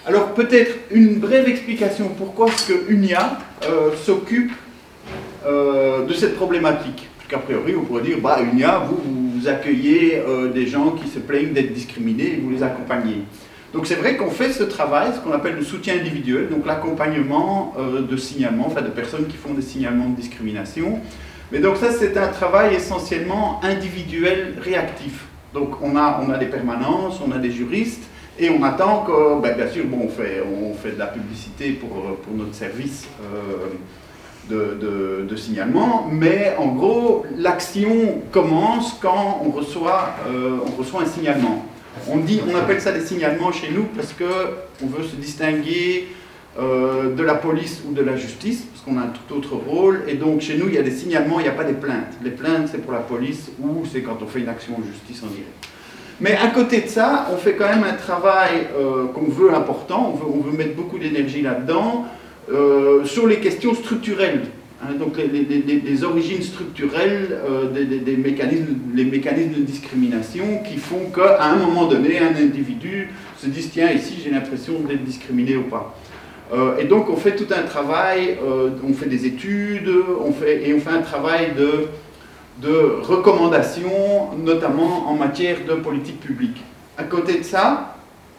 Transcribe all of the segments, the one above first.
Alors peut-être une brève explication pourquoi est-ce que UNIA s'occupe de cette problématique. Parce qu'a priori, on pourrait dire, bah, UNIA, vous accueillez des gens qui se plaignent d'être discriminés et vous les accompagnez. Donc c'est vrai qu'on fait ce travail, ce qu'on appelle le soutien individuel, donc l'accompagnement de signalements, enfin de personnes qui font des signalements de discrimination. Mais donc ça, c'est un travail essentiellement individuel réactif. Donc on a des permanences, on a des juristes, et on attend que, ben, bien sûr, bon, on fait de la publicité pour notre service de signalement, mais en gros, l'action commence quand on reçoit un signalement. On appelle ça des signalements chez nous parce qu'on veut se distinguer de la police ou de la justice, parce qu'on a un tout autre rôle, et donc chez nous, il y a des signalements, il n'y a pas des plaintes. Les plaintes, c'est pour la police ou c'est quand on fait une action en justice en direct. Mais à côté de ça, on fait quand même un travail qu'on veut important, on veut mettre beaucoup d'énergie là-dedans, sur les questions structurelles, hein, donc les origines structurelles des mécanismes, les mécanismes de discrimination qui font qu'à un moment donné, un individu se dit « tiens, ici j'ai l'impression d'être discriminé ou pas ». Et donc on fait tout un travail, on fait des études, on fait un travail de recommandations, notamment en matière de politique publique. À côté de ça,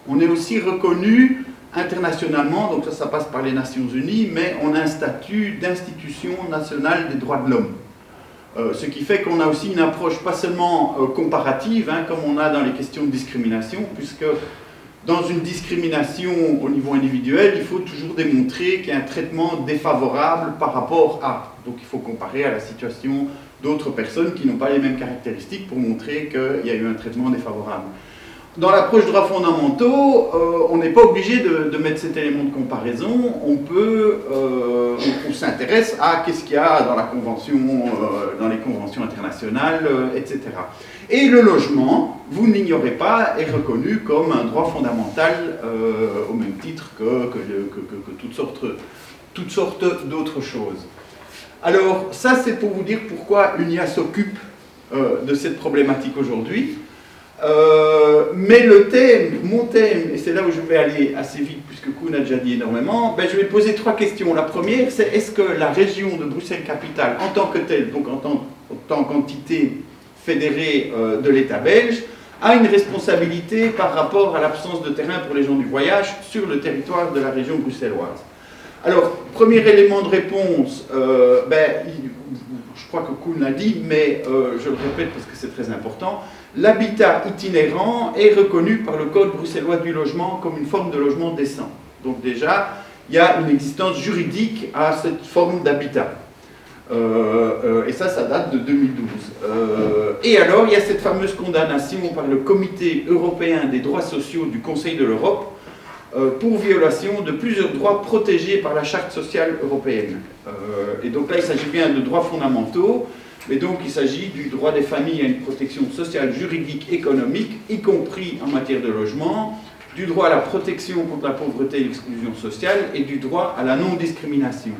on est aussi reconnu internationalement, donc ça passe par les Nations Unies, mais on a un statut d'institution nationale des droits de l'homme. Ce qui fait qu'on a aussi une approche pas seulement comparative, hein, comme on a dans les questions de discrimination, puisque dans une discrimination au niveau individuel, il faut toujours démontrer qu'il y a un traitement défavorable par rapport à. Donc il faut comparer à la situation d'autres personnes qui n'ont pas les mêmes caractéristiques pour montrer qu'il y a eu un traitement défavorable. Dans l'approche droits fondamentaux, on n'est pas obligé de mettre cet élément de comparaison. On s'intéresse à qu'est-ce qu'il y a dans la convention, dans les conventions internationales, etc. Et le logement, vous ne l'ignorez pas, est reconnu comme un droit fondamental au même titre que toutes sortes d'autres choses. Alors, ça c'est pour vous dire pourquoi UNIA s'occupe de cette problématique aujourd'hui. Mais mon thème, et c'est là où je vais aller assez vite puisque Koen a déjà dit énormément, ben je vais poser trois questions. La première, c'est est-ce que la région de Bruxelles-Capitale, en tant que telle, donc en tant qu'entité fédérée de l'État belge, a une responsabilité par rapport à l'absence de terrain pour les gens du voyage sur le territoire de la région bruxelloise. Alors, premier élément de réponse, je crois que Koen l'a dit, mais je le répète parce que c'est très important, l'habitat itinérant est reconnu par le Code bruxellois du logement comme une forme de logement décent. Donc déjà, il y a une existence juridique à cette forme d'habitat. Et ça date de 2012. Et alors, il y a cette fameuse condamnation par le Comité européen des droits sociaux du Conseil de l'Europe pour violation de plusieurs droits protégés par la Charte sociale européenne. Et donc là, il s'agit bien de droits fondamentaux, mais donc il s'agit du droit des familles à une protection sociale, juridique, économique, y compris en matière de logement, du droit à la protection contre la pauvreté et l'exclusion sociale, et du droit à la non-discrimination.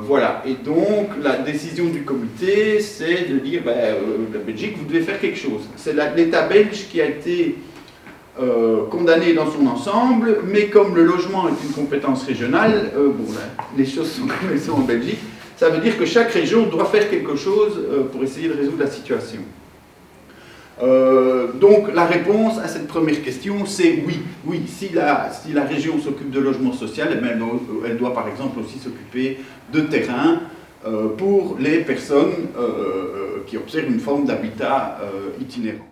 Voilà, et donc la décision du comité, c'est de dire, la Belgique, vous devez faire quelque chose. C'est l'État belge qui a été condamné dans son ensemble, mais comme le logement est une compétence régionale, les choses sont comme elles sont en Belgique, ça veut dire que chaque région doit faire quelque chose pour essayer de résoudre la situation. Donc la réponse à cette première question, c'est oui. Oui, si la région s'occupe de logement social, eh bien, elle doit par exemple aussi s'occuper de terrain pour les personnes qui observent une forme d'habitat itinérant.